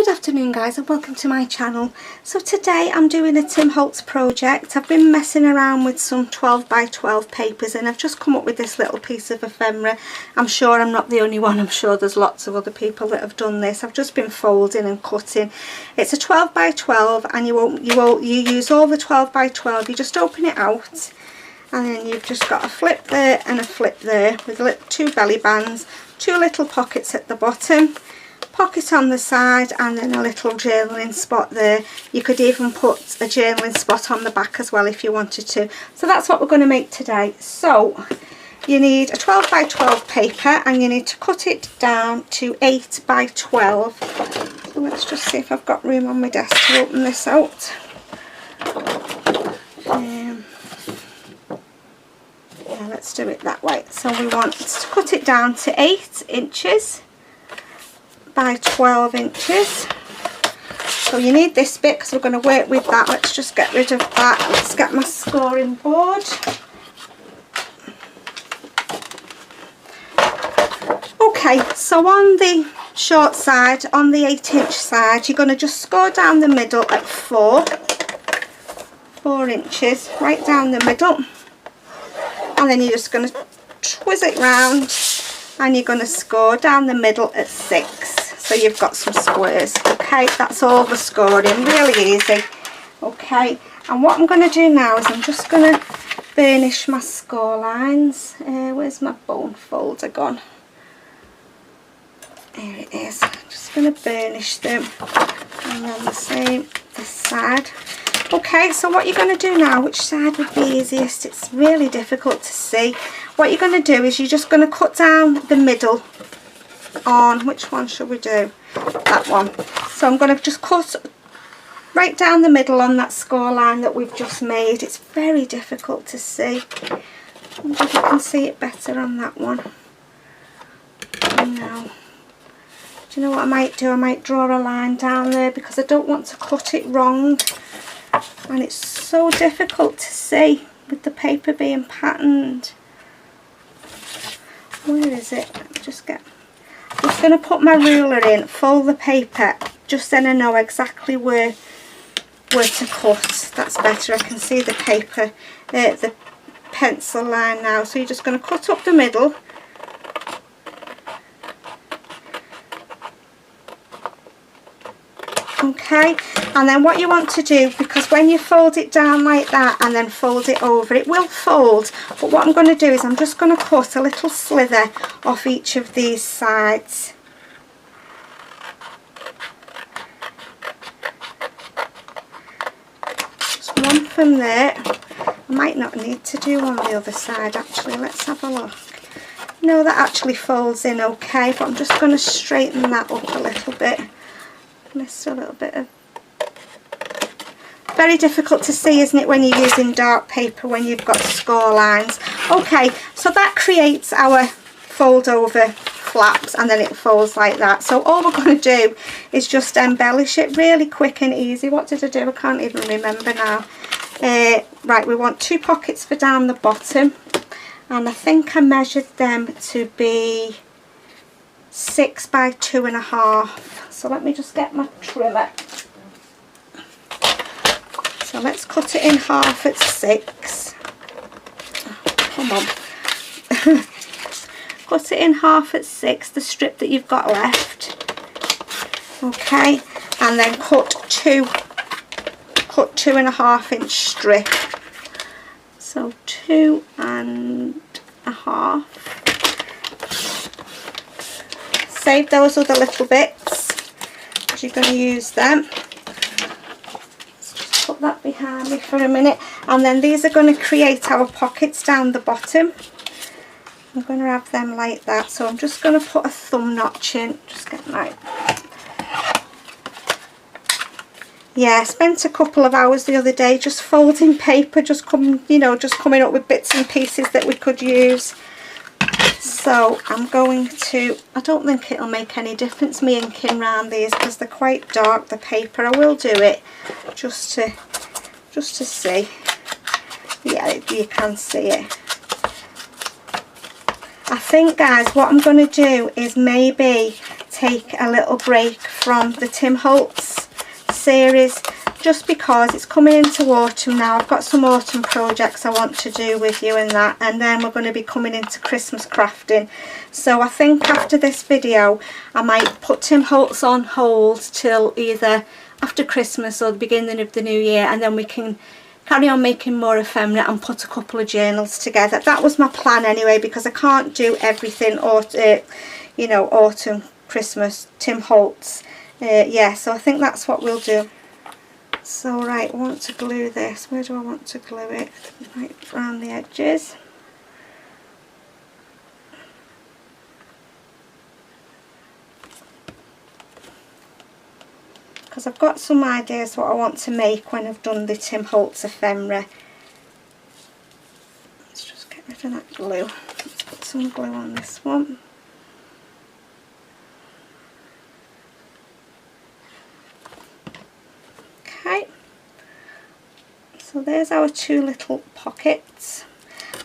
Good afternoon guys, and welcome to my channel. So today I'm doing a HOLTZ project. I've been messing around with some 12 by 12 papers and I've just come up with this little piece of ephemera. I'm sure I'm not the only one, I'm sure there's lots of other people that have done this. I've just been folding and cutting. It's a 12 by 12 and you use all the 12 by 12. You just open it out and then you've just got a flip there and a flip there with two belly bands, two little pockets at the bottom, pocket on the side, and then a little journaling spot there. You could even put a journaling spot on the back as well if you wanted to. So that's what we're going to make today. So you need a 12 by 12 paper and you need to cut it down to 8 by 12. So let's just see if I've got room on my desk to open this out. Yeah, let's do it that way. So we want to cut it down to 8 inches by 12 inches. So you need this bit because we're going to work with that. Let's just get rid of that. Let's get my scoring board. Okay, so on the short side, on the 8-inch side, you're going to just score down the middle at 4 inches, right down the middle, and then you're just going to twist it round and you're going to score down the middle at 6. So you've got some squares. Okay, that's all the scoring, really easy. Okay, and what I'm going to do now is I'm just going to burnish my score lines. Where's my bone folder gone? Here it is. I'm just going to burnish them, and then the same this side. Okay, so what you're going to do now, which side would be easiest? It's really difficult to see. What you're going to do is you're just going to cut down the middle on, which one should we do? That one. So I'm going to just cut right down the middle on that score line that we've just made. It's very difficult to see. I wonder if you can see it better on that one. No. Do you know what I might do? I might draw a line down there because I don't want to cut it wrong. And it's so difficult to see with the paper being patterned. Where is it? I'm just going to put my ruler in, fold the paper, just then I know exactly where to cut. That's better. I can see the paper, the pencil line now. So you're just going to cut up the middle. Okay, and then what you want to do, because when you fold it down like that and then fold it over, it will fold, but what I'm going to do is I'm just going to cut a little slither off each of these sides. Just one from there. I might not need to do on the other side actually. Let's have a look. No, that actually folds in okay, but I'm just going to straighten that up a little bit. Missed a little bit of... Very difficult to see, isn't it, when you're using dark paper when you've got score lines. Okay, so that creates our fold over flaps and then it folds like that. So all we're going to do is just embellish it really quick and easy. What did I do? I can't even remember now. Right, we want 2 pockets for down the bottom, and I think I measured them to be 6 by 2.5. So let me just get my trimmer. So let's cut it in half at 6. Oh, come on. Cut it in half at 6, the strip that you've got left. Okay, and then cut 2.5 inch strip. So 2.5. Save those other little bits because you're going to use them. Let's just put that behind me for a minute, and then these are going to create our pockets down the bottom. I'm going to have them like that, so I'm just going to put a thumb notch in. Just get my... Yeah, I spent a couple of hours the other day just folding paper, just coming up with bits and pieces that we could use. So I'm going to, I don't think it'll make any difference me inking around these because they're quite dark, the paper. I will do it just to see. Yeah, you can see it. I think, guys, what I'm going to do is maybe take a little break from the Tim Holtz series, just because it's coming into autumn now. I've got some autumn projects I want to do with you and that, and then we're going to be coming into Christmas crafting. So I think after this video I might put Tim Holtz on hold till either after Christmas or the beginning of the new year, and then we can carry on making more ephemera and put a couple of journals together. That was my plan anyway, because I can't do everything, or you know, autumn, Christmas, Tim Holtz. Yeah, so I think that's what we'll do. So right, I want to glue this. Where do I want to glue it? Right around the edges. Because I've got some ideas what I want to make when I've done the Tim Holtz ephemera. Let's just get rid of that glue. Let's put some glue on this one. Okay, so there's our two little pockets,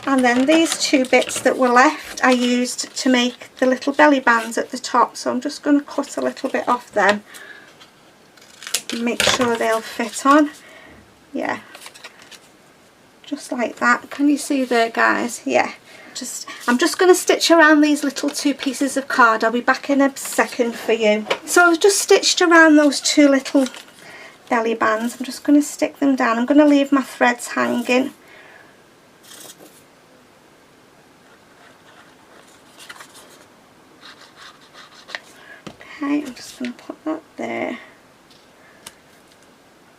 and then these two bits that were left I used to make the little belly bands at the top, so I'm just going to cut a little bit off them and make sure they'll fit on. Yeah, just like that. Can you see there, guys? Yeah. I'm just going to stitch around these little two pieces of card. I'll be back in a second for you. So I've just stitched around those two little belly bands. I'm just going to stick them down. I'm going to leave my threads hanging. Okay, I'm just going to put that there.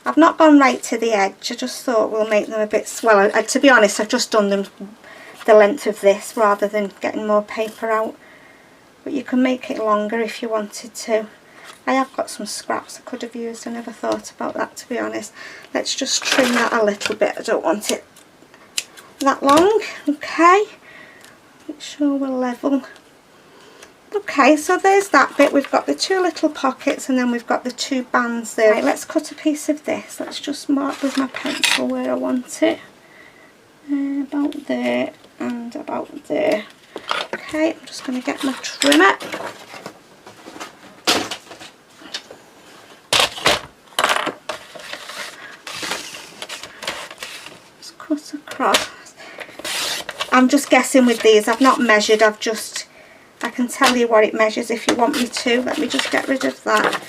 I've not gone right to the edge. I just thought we'll make them a bit, well, to be honest, I've just done them the length of this rather than getting more paper out. But you can make it longer if you wanted to. I have got some scraps I could have used. I never thought about that, to be honest. Let's just trim that a little bit. I don't want it that long. Okay, make sure we're level. Okay, so there's that bit. We've got the two little pockets, and then we've got the two bands there. Right, let's cut a piece of this. Let's just mark with my pencil where I want it. About there and about there. Okay, I'm just going to get my trimmer. Cut across. I'm just guessing with these. I've not measured. I can tell you what it measures if you want me to. Let me just get rid of that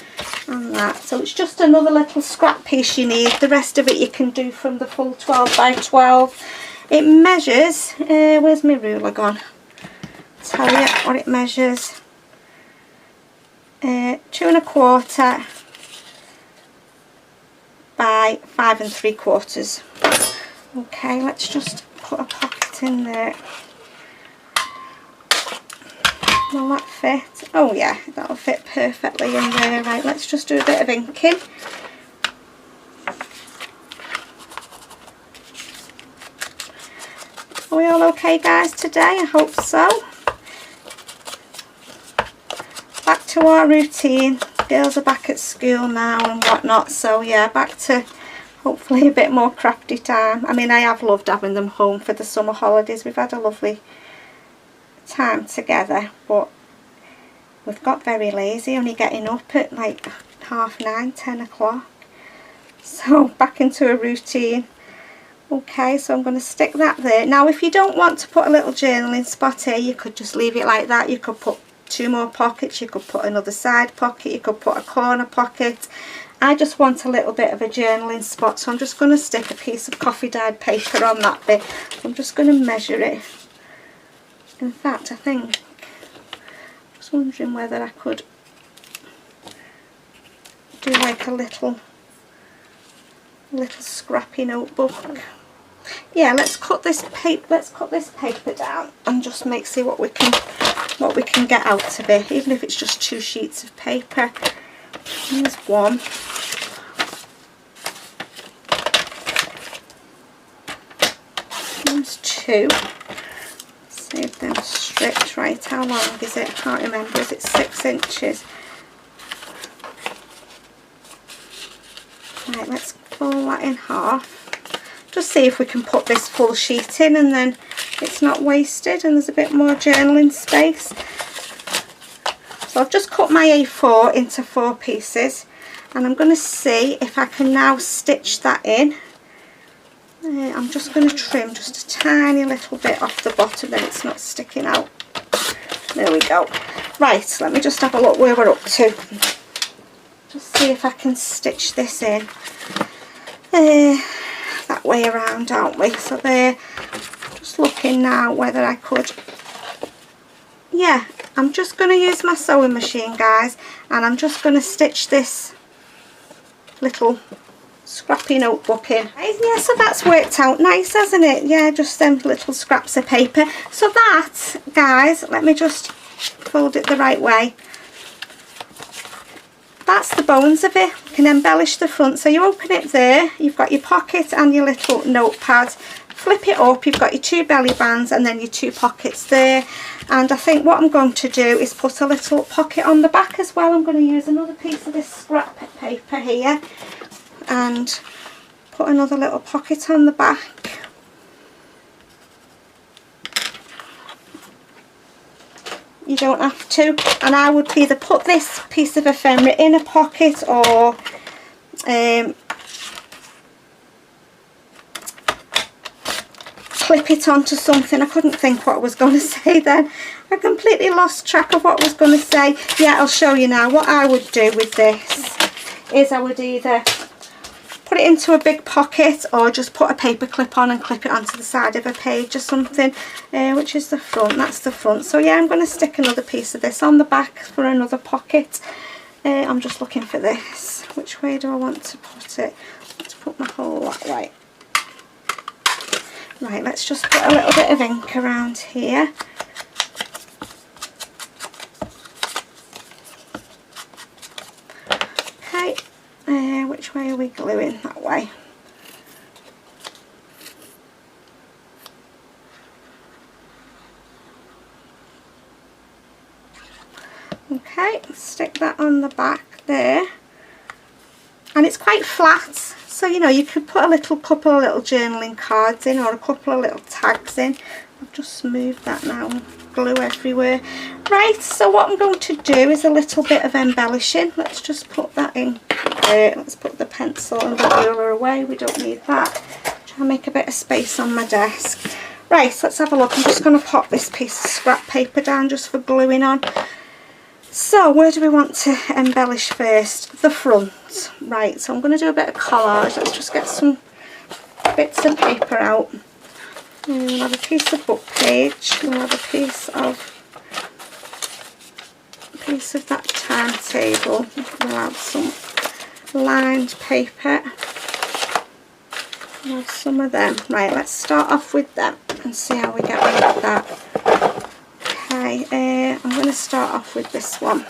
and that. So it's just another little scrap piece you need. The rest of it you can do from the full 12 by 12. It measures, where's my ruler gone? Tell you what it measures. 2 1/4 by 5 3/4. Okay, let's just put a pocket in there. Will that fit? Oh yeah, that'll fit perfectly in there. Right, let's just do a bit of inking. Are we all okay, guys, today? I hope so. Back to our routine. Girls are back at school now and whatnot, so yeah, back to hopefully a bit more crafty time. I mean, I have loved having them home for the summer holidays. We've had a lovely time together, but we've got very lazy, only getting up at like 9:30, 10 o'clock. So back into a routine. Okay, so I'm going to stick that there. Now, if you don't want to put a little journaling spot here, you could just leave it like that. You could put 2 more pockets, you could put another side pocket, you could put a corner pocket. I just want a little bit of a journaling spot, so I'm just going to stick a piece of coffee dyed paper on that bit. I'm just going to measure it. In fact, I think, just wondering whether I could do like a little scrappy notebook. Yeah, let's cut this paper down and just see what we can get out of it, even if it's just 2 sheets of paper. Here's one. Here's 2. Save them strips. Right, how long is it? I can't remember. Is it 6 inches? Right, let's fold that in half. Just see if we can put this full sheet in, and then it's not wasted and there's a bit more journaling space. So So I've just cut my A4 into 4 pieces, and I'm going to see if I can now stitch that in. I'm just going to trim just a tiny little bit off the bottom, then it's not sticking out. There we go. Right, let me just have a look where we're up to. Just see if I can stitch this in. That way around, aren't we? So there, just looking now whether I could. Yeah, I'm just going to use my sewing machine, guys, and I'm just going to stitch this little scrappy notebook in. Yeah, so that's worked out nice, hasn't it? Yeah, just them little scraps of paper. So that, guys, let me just fold it the right way. That's the bones of it. You can embellish the front. So you open it there, you've got your pocket and your little notepad. Flip it up, you've got your 2 belly bands and then your 2 pockets there. And I think what I'm going to do is put a little pocket on the back as well. I'm going to use another piece of this scrap paper here and put another little pocket on the back. You don't have to, and I would either put this piece of ephemera in a pocket or clip it onto something. I couldn't think what I was going to say then. I completely lost track of what I was going to say. Yeah, I'll show you now. What I would do with this is I would either put it into a big pocket or just put a paper clip on and clip it onto the side of a page or something, which is the front. That's the front. So yeah, I'm going to stick another piece of this on the back for another pocket. I'm just looking for this. Which way do I want to put it? Let's put my hole that way. Right, let's just put a little bit of ink around here. Okay. Which way are we gluing? That way. Okay, stick that on the back there. And it's quite flat, so you know you could put a couple of little journaling cards in or a couple of little tags in. I've just smoothed that now, glue everywhere. Right, so what I'm going to do is a little bit of embellishing. Let's just put that in there. Let's put the pencil and the ruler away, we don't need that. Try and make a bit of space on my desk. Right, so let's have a look. I'm just going to pop this piece of scrap paper down just for gluing on. So where do we want to embellish first? The front. Right, so I'm going to do a bit of collage. Let's just get some bits of paper out. We'll have a piece of book page. We'll have a piece of that timetable. We'll have some lined paper. We'll have some of them. Right, let's start off with them and see how we get on with that. Okay, I'm going to start off with this one.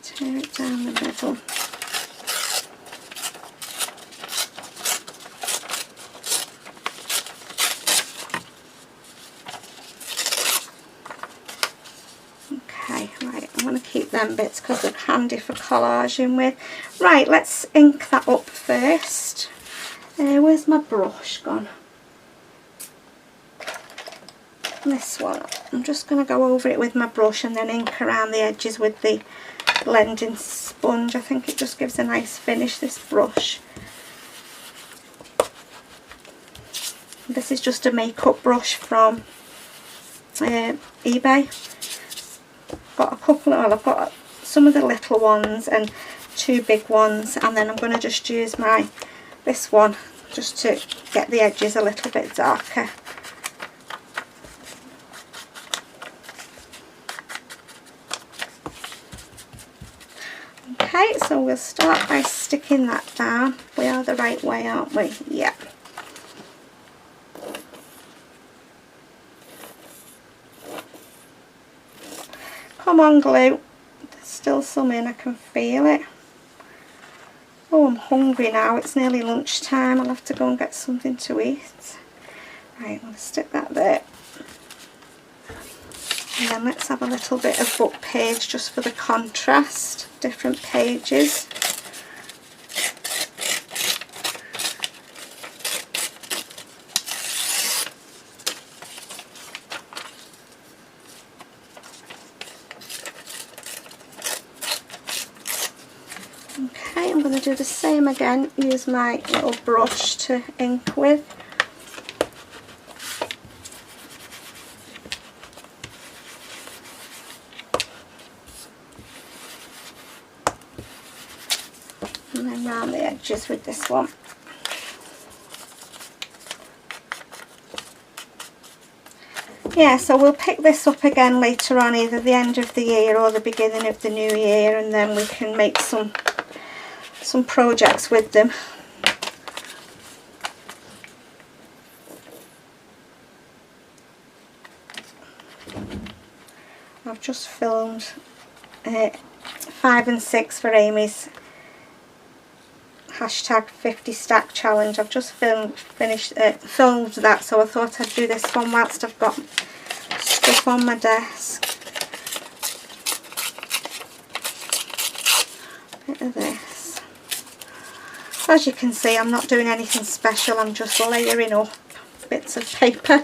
Tear it down the middle. Okay, right, I'm going to keep them bits because they're handy for collaging with. Right, let's ink that up first. Where's my brush gone? This one. I'm just going to go over it with my brush and then ink around the edges with the blending sponge. I think it just gives a nice finish, this brush. This is just a makeup brush from eBay. Got a couple of, well, I've got some of the little ones and 2 big ones, and then I'm going to just use this one just to get the edges a little bit darker. Okay, so we'll start by sticking that down. We are the right way, aren't we? Yeah. Come on, glue. There's still some in, I can feel it. Oh, I'm hungry now. It's nearly lunchtime. I'll have to go and get something to eat. Right, I'm going to stick that there. And then let's have a little bit of book page just for the contrast, different pages. Okay, I'm going to do the same again, use my little brush to ink with. And then round the edges with this one. Yeah, so we'll pick this up again later on, either the end of the year or the beginning of the new year, and then we can make some projects with them. I've just filmed 5 and 6 for Amy's hashtag 50 stack challenge. I've just filmed that, so I thought I'd do this one whilst I've got stuff on my desk. Bit of this. As you can see, I'm not doing anything special, I'm just layering up bits of paper.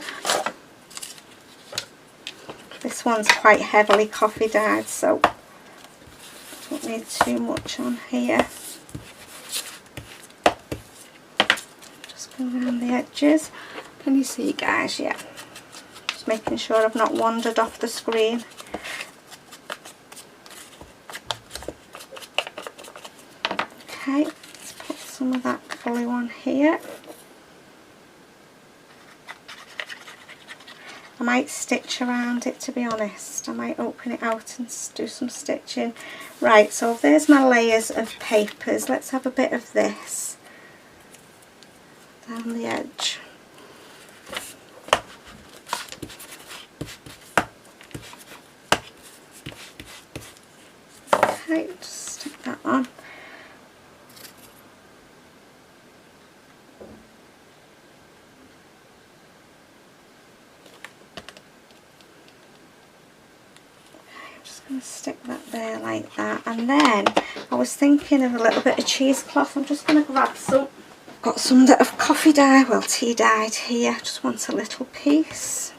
This one's quite heavily coffee dyed, so don't need too much on here. Just go around the edges. Can you see, guys? Yeah. Just making sure I've not wandered off the screen. Okay, let's put some of that glue on here. I might stitch around it, to be honest. I might open it out and do some stitching. Right, so there's my layers of papers. Let's have a bit of this down the edge. Okay, just stick that on. Stick that there like that, and then I was thinking of a little bit of cheesecloth. I'm just going to grab some. Got some that have coffee dye, well, tea dyed here. Just want a little piece.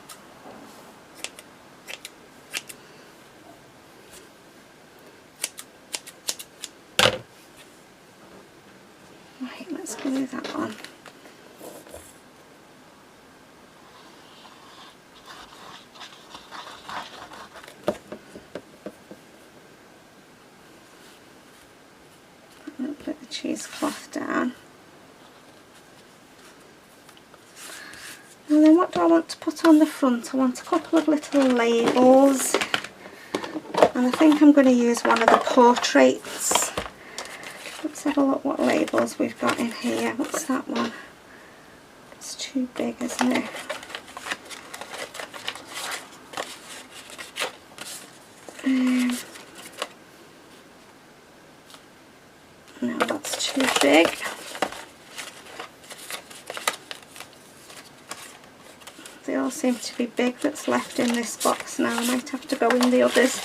Right, let's glue that on. Put the cheesecloth down. And then what do I want to put on the front? I want a couple of little labels. And I think I'm going to use one of the portraits. Let's have a look what labels we've got in here. What's that one? It's too big, isn't it? No, that's too big. They all seem to be big that's left in this box now. I might have to go in the others.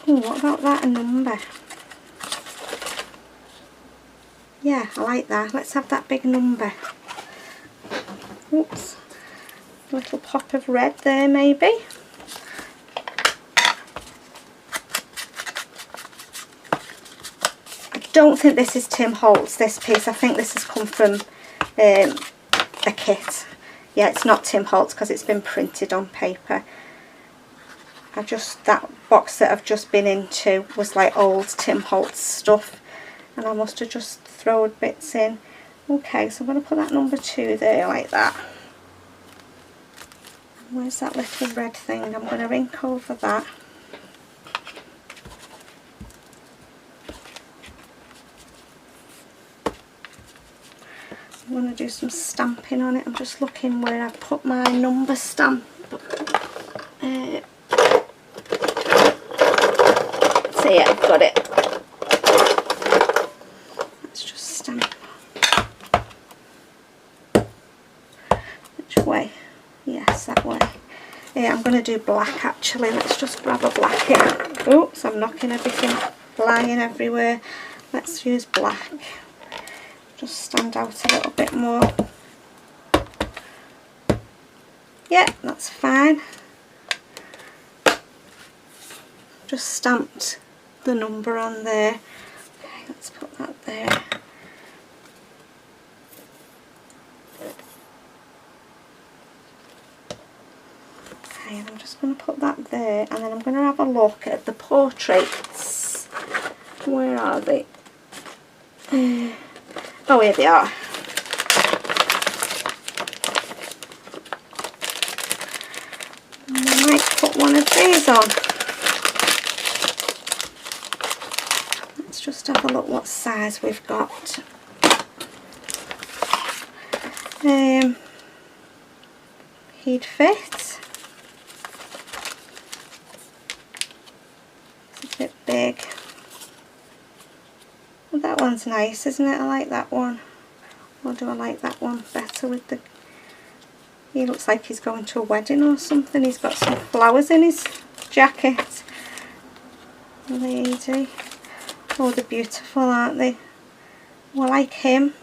Oh, what about that? A number. Yeah, I like that. Let's have that big number. Oops. A little pop of red there, maybe. I don't think this is Tim Holtz, this piece. I think this has come from a kit. Yeah, it's not Tim Holtz because it's been printed on paper. That box that I've just been into was like old Tim Holtz stuff, and I must have just thrown bits in. Okay, so I'm going to put that number 2 there like that. Where's that little red thing? I'm going to ink over that. I'm going to do some stamping on it. I'm just looking where I've put my number stamp. See, I've got it. Let's just stamp. Which way? Yes, that way. Yeah, I'm going to do black actually. Let's just grab a black here. Oops, I'm knocking everything flying everywhere. Let's use black. Just stand out a little bit more. Yeah, that's fine. Just stamped the number on there. Okay, let's put that there. Okay, and I'm just going to put that there, and then I'm going to have a look at the portraits. Where are they? Oh, here they are. I might put one of these on. Let's just have a look what size we've got. He'd fit. It's a bit big. Well, that one's nice, isn't it? I like that one. Or do I like that one better with the... He looks like he's going to a wedding or something. He's got some flowers in his jacket. Lady. Oh, they're beautiful, aren't they? Well, I like him.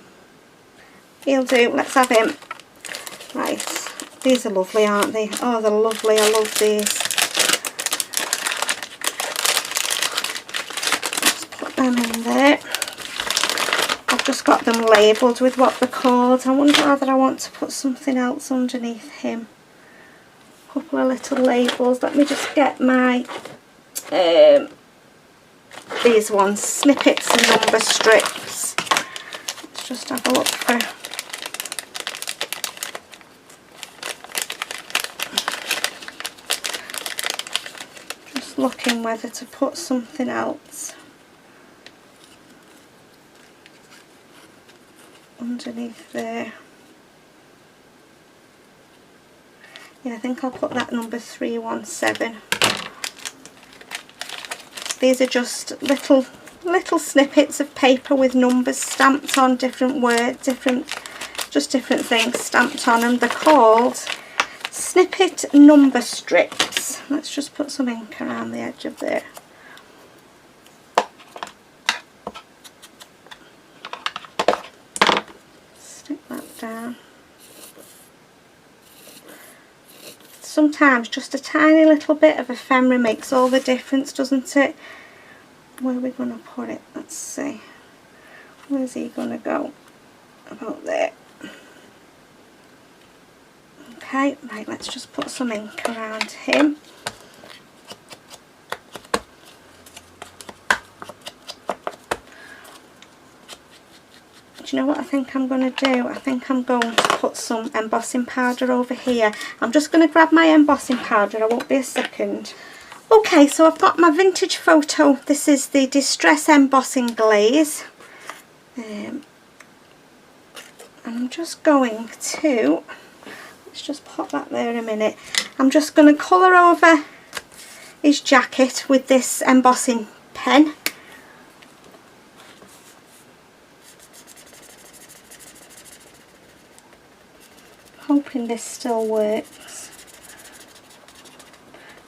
He'll do. Let's have him. Right. These are lovely, aren't they? Oh, they're lovely. I love these. Let's put them in there. I've just got them labelled with what they're called. I wonder whether I want to put something else underneath him. A couple of little labels. Let me just get my these ones, snippets and number strips. Let's just have a look for... Just looking whether to put something else underneath there. Yeah, I think I'll put that number 317. These are just little snippets of paper with numbers stamped on, different words, different things stamped on, and they're called snippet number strips. Let's just put some ink around the edge of there. Stick that down. Sometimes just a tiny little bit of ephemera makes all the difference, doesn't it? Where are we going to put it? Let's see. Where's he going to go? About there. Okay, right, let's just put some ink around him. Do you know what I think I'm going to do? I think I'm going to put some embossing powder over here. I'm just going to grab my embossing powder. I won't be a second. Okay, so I've got my vintage photo. This is the Distress Embossing Glaze. And I'm just going to... Let's just pop that there a minute. I'm just going to colour over his jacket with this embossing pen. Hoping this still works.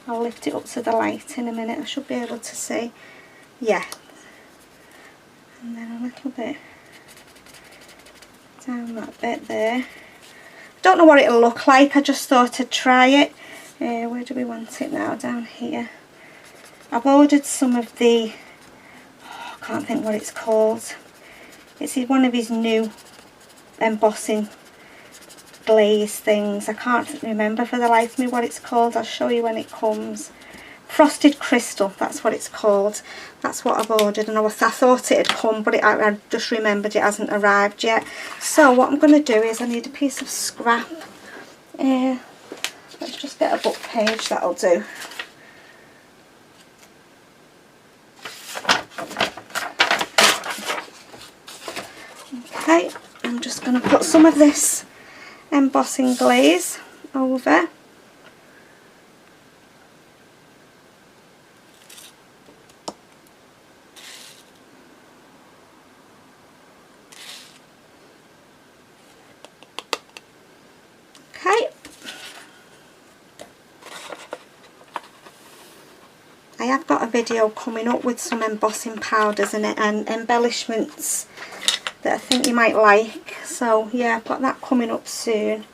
I'll lift it up to the light in a minute. I should be able to see. Yeah. And then a little bit down that bit there. Don't know what it'll look like. I just thought I'd try it. Where do we want it now? Down here. I've ordered some of the... I can't think what it's called. It's one of his new embossing glaze things. I can't remember for the life of me what it's called. I'll show you when it comes. Frosted Crystal, that's what it's called. That's what I've ordered, and I thought it had come, but I just remembered it hasn't arrived yet. So what I'm going to do is I need a piece of scrap. Let's just get a book page, that'll do. Okay, I'm just going to put some of this embossing glaze over. Okay. I have got a video coming up with some embossing powders and embellishments that I think you might like. So yeah, I've got that coming up soon.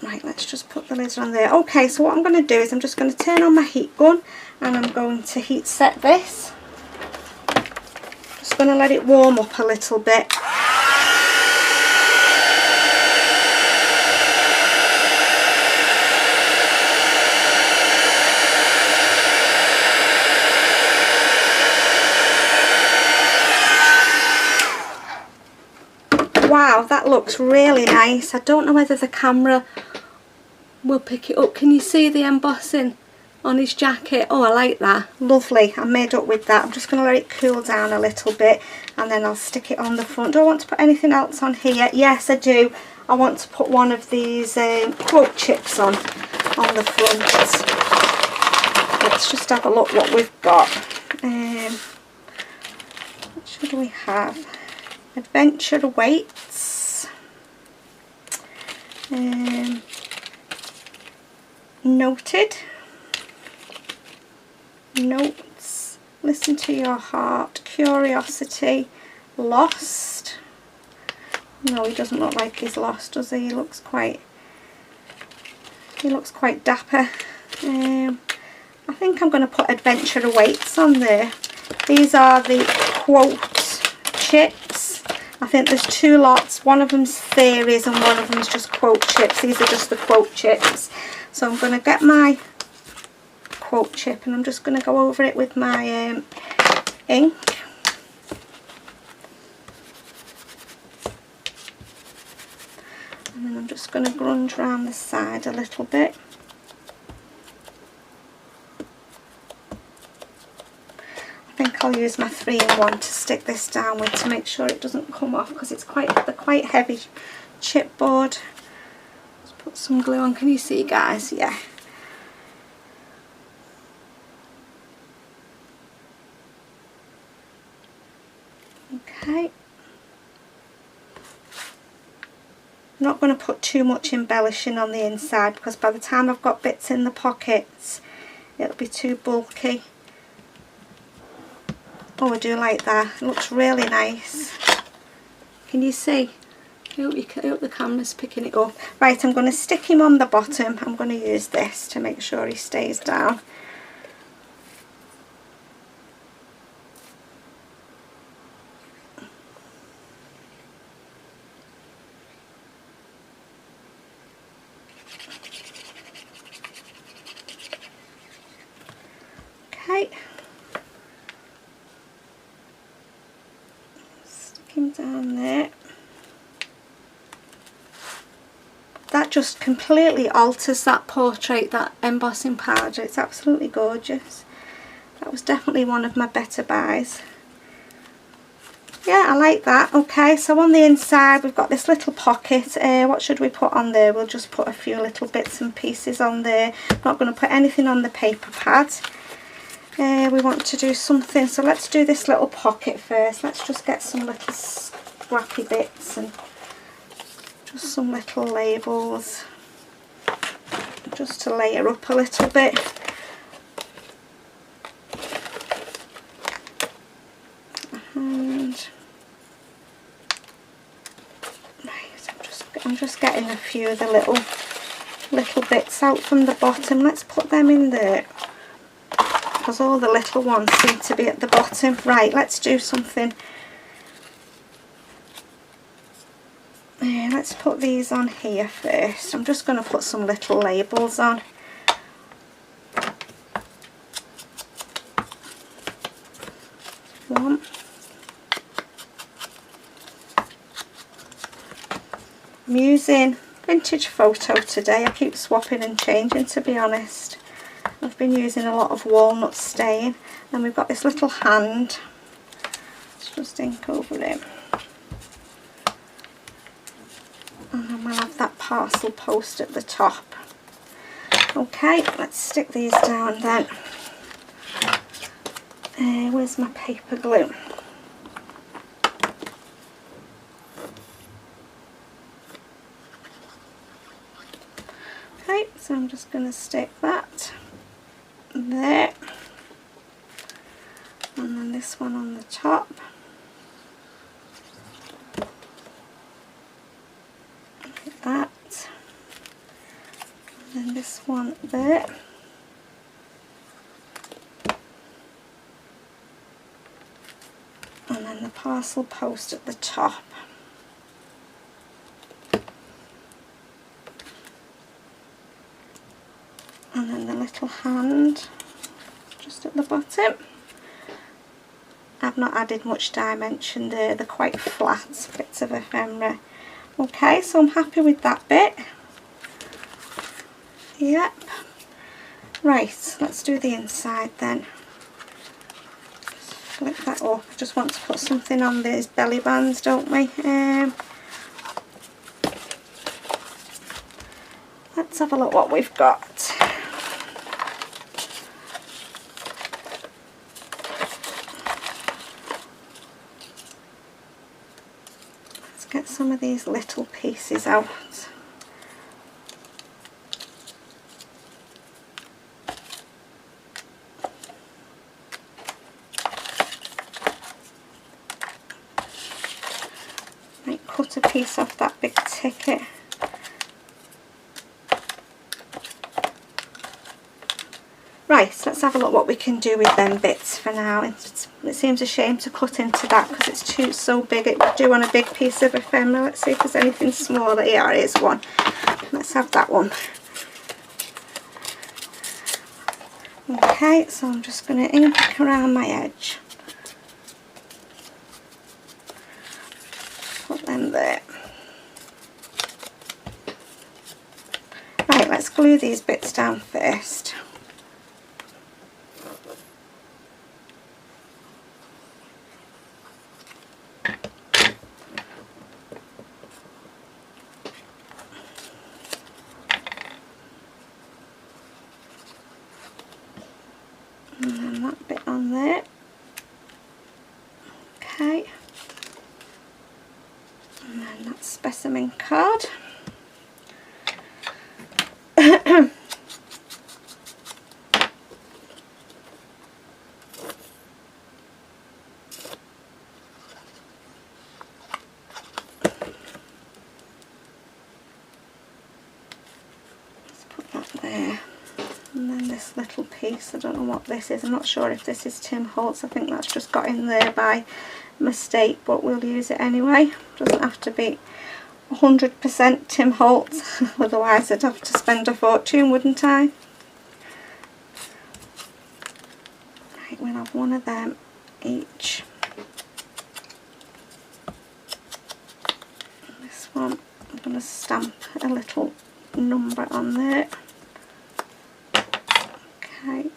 Right, let's just put the lid on there. Okay, so what I'm going to do is I'm just going to turn on my heat gun. and I'm going to heat set this. Just going to let it warm up a little bit. Wow, that looks really nice. I don't know whether the camera will pick it up. Can you see the embossing on his jacket? Oh, I like that. Lovely. I'm made up with that. I'm just going to let it cool down a little bit and then I'll stick it on the front. Do I want to put anything else on here? Yes, I do. I want to put one of these quote chips on the front. Let's just have a look what we've got. What should we have? Adventure awaits. Noted. Notes. Listen to your heart. Curiosity. Lost. No, he doesn't look like he's lost, does he? He looks quite dapper. I think I'm going to put adventure awaits on there. These are the quote chips. I think there's two lots. One of them's theories and one of them's just quote chips. These are just the quote chips. So I'm going to get my quote chip and I'm just going to go over it with my ink. And then I'm just going to grunge around the side a little bit. I think I'll use my 3-in-1 to stick this down with to make sure it doesn't come off because it's quite heavy chipboard. Let's put some glue on. Can you see, guys? Yeah. Okay. I'm not going to put too much embellishing on the inside because by the time I've got bits in the pockets it'll be too bulky. Oh, I do like that. It looks really nice. Can you see? I hope the camera's picking it up. Right, I'm going to stick him on the bottom. I'm going to use this to make sure he stays down. Okay. Stick him down there. That just completely alters that portrait, that embossing powder. It's absolutely gorgeous. That was definitely one of my better buys. Yeah, I like that. Okay, so on the inside we've got this little pocket. What should we put on there? We'll just put a few little bits and pieces on there. I'm not going to put anything on the paper pad. We want to do something, so let's do this little pocket first. Let's just get some little scrappy bits and just some little labels just to layer up a little bit. And right, I'm just getting a few of the little bits out from the bottom. Let's put them in there because all the little ones seem to be at the bottom. Right, let's do something. Let's put these on here first. I'm just going to put some little labels on. One. I'm using vintage photo today. I keep swapping and changing, to be honest. I've been using a lot of walnut stain. And we've got this little hand. Let's just ink over it. And then we'll have that parcel post at the top. Okay, let's stick these down then. Where's my paper glue? Okay, so I'm just going to stick that there. And then this one on the top. That, and then this one there, then the parcel post at the top. And then the little hand just at the bottom. I've not added much dimension there, they're quite flat bits of ephemera. Okay, so I'm happy with that bit. Yep. Right, let's do the inside then. Just flip that up. I just want to put something on these belly bands, don't we? Let's have a look what we've got. Let's get some of these little pieces out. Might cut a piece off that big ticket. Right, so let's have a look what we can do with them bits for now. It seems a shame to cut into that because it's so big. It would do on a big piece of ephemera. Let's see if there's anything smaller. Yeah, it is one. Let's have that one. Okay, so I'm just going to ink around my edge. Put them there. Right, let's glue these bits down first. And then that bit on there. Okay. And then that specimen card. There, and then this little piece, I don't know what this is, I'm not sure if this is Tim Holtz, I think that's just got in there by mistake, but we'll use it anyway. Doesn't have to be 100% Tim Holtz, otherwise I'd have to spend a fortune, wouldn't I? Right, we'll have one of them each. This one, I'm going to stamp a little number on there. Okay,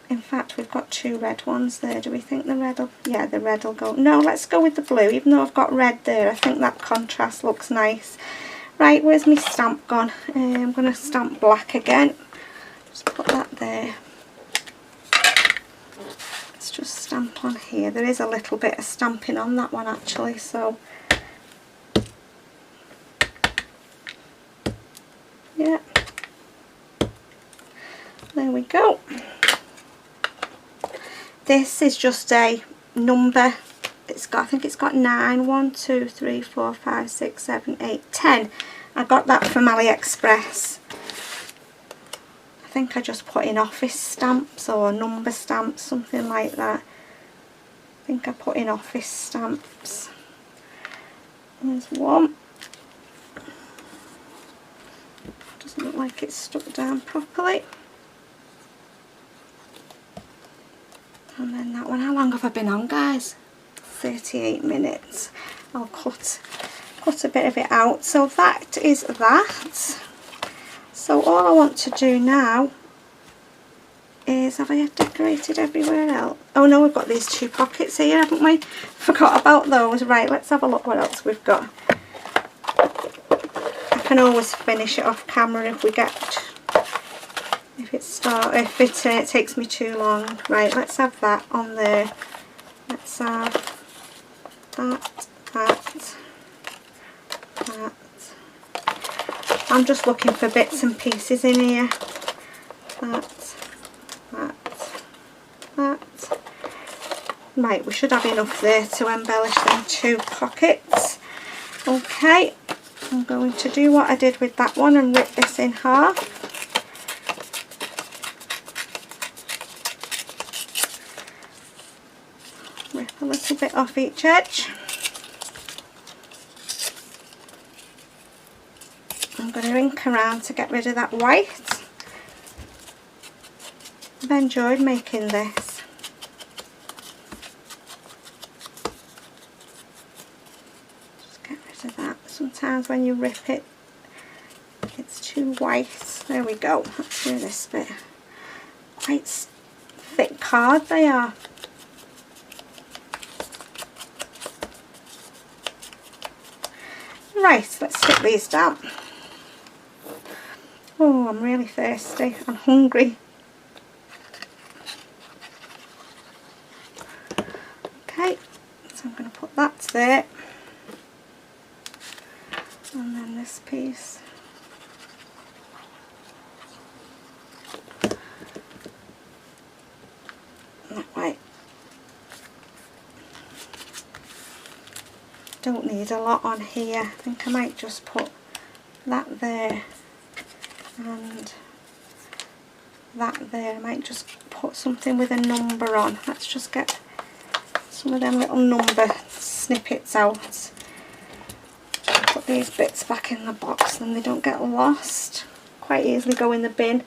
in fact we've got two red ones there. Do we think the red will, yeah, the red will go. No, let's go with the blue, even though I've got red there. I think that contrast looks nice. Right, where's my stamp gone? I'm going to stamp black again. Just put that there. Let's just stamp on here. There is a little bit of stamping on that one actually, so yeah. There we go. This is just a number. It's got, I think it's got 9. 1, 2, 3, 4, 5, 6, 7, 8, 10. I got that from AliExpress. I think I just put in office stamps or number stamps, something like that. I think I put in office stamps. There's one. Doesn't look like it's stuck down properly. And then that one. How long have I been on, guys? 38 minutes. I'll cut a bit of it out. So that is that. So all I want to do now is, have I decorated everywhere else? Oh no, we've got these two pockets here, haven't we? Forgot about those. Right, let's have a look what else we've got. I can always finish it off camera if we get, if it takes me too long. Right, let's have that on there. Let's have that. I'm just looking for bits and pieces in here. That. Right, we should have enough there to embellish them two pockets. Okay, I'm going to do what I did with that one and rip this in half. Rip a little bit off each edge. I'm going to ink around to get rid of that white. I've enjoyed making this. Just get rid of that. Sometimes when you rip it, it's too white. There we go. Let's do this bit. Quite thick card they are. Right, let's stick these down. Oh, I'm really thirsty. I'm hungry. Okay, so I'm going to put that there. And then this piece. That way. Don't need a lot on here. I think I might just put that there and that there. I might just put something with a number on. Let's just get some of them little number snippets out. Just put these bits back in the box and they don't get lost. Quite easily go in the bin.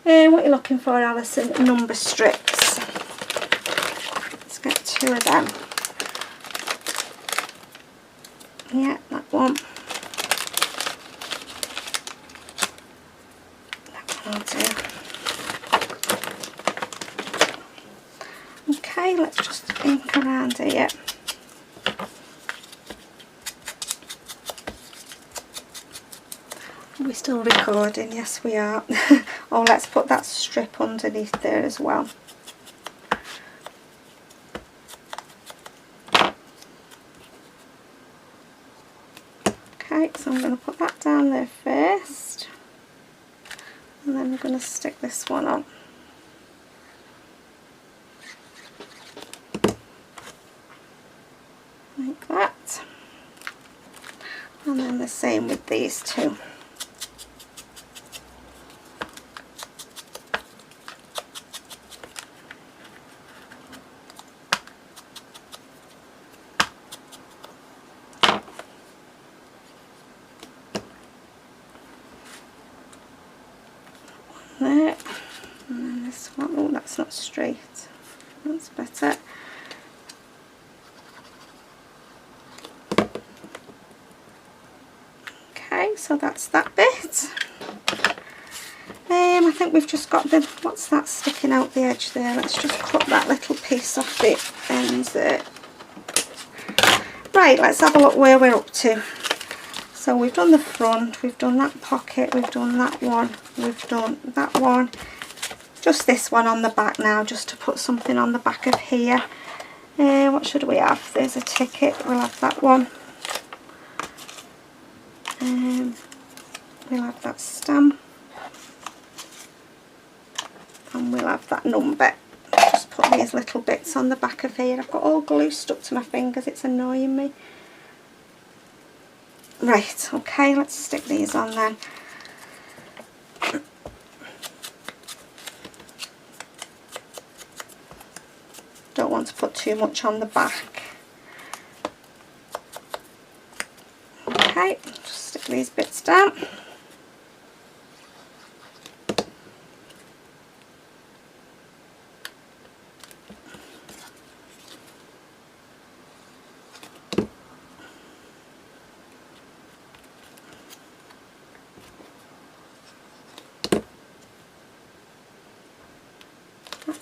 What you're looking for, Alison? Number strips. Let's get 2 of them. Yeah, that one. That one will do. Okay, let's just ink around here. Are we still recording? Yes, we are. Oh, let's put that strip underneath there as well. Okay, so I'm going to put that down there first, and then I'm going to stick this one on. Like that. And then the same with these two. There, and then this one. Oh, that's not straight. That's better. Okay, so that's that bit. I think we've just got the, what's that sticking out the edge there? Let's just cut that little piece off the ends there. Right, let's have a look where we're up to. So we've done the front, we've done that pocket, we've done that one, we've done that one. Just this one on the back now, just to put something on the back of here. What should we have? There's a ticket, we'll have that one. We'll have that stamp. And we'll have that number. Just put these little bits on the back of here. I've got all glue stuck to my fingers, it's annoying me. Right, okay, let's stick these on then. Don't want to put too much on the back. Okay, just stick these bits down.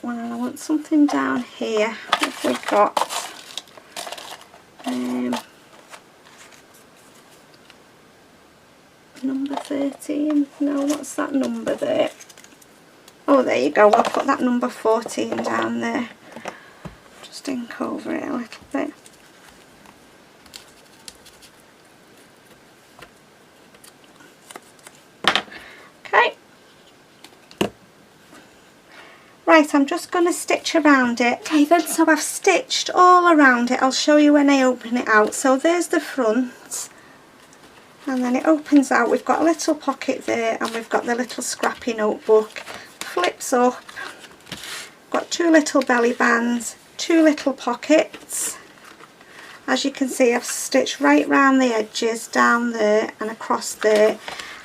One, and I want something down here. What have we got? Number 13. No, what's that number there? Oh, there you go. We'll put that number 14 down there. Just ink over it a little bit. Okay. Right, I'm just going to stitch around it. Okay then, so I've stitched all around it. I'll show you when I open it out. So there's the front, and then it opens out. We've got a little pocket there, and we've got the little scrappy notebook. Flips up. Got 2 little belly bands, 2 little pockets. As you can see, I've stitched right round the edges, down there and across there.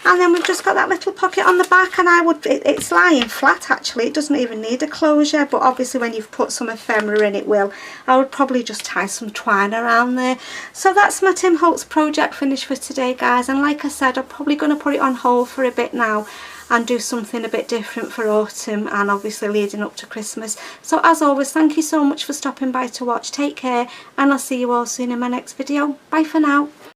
And then we've just got that little pocket on the back, and it's lying flat actually, it doesn't even need a closure, but obviously when you've put some ephemera in it will. I would probably just tie some twine around there. So that's my Tim Holtz project finished for today, guys, and like I said, I'm probably going to put it on hold for a bit now and do something a bit different for autumn and obviously leading up to Christmas. So as always, thank you so much for stopping by to watch. Take care, and I'll see you all soon in my next video. Bye for now.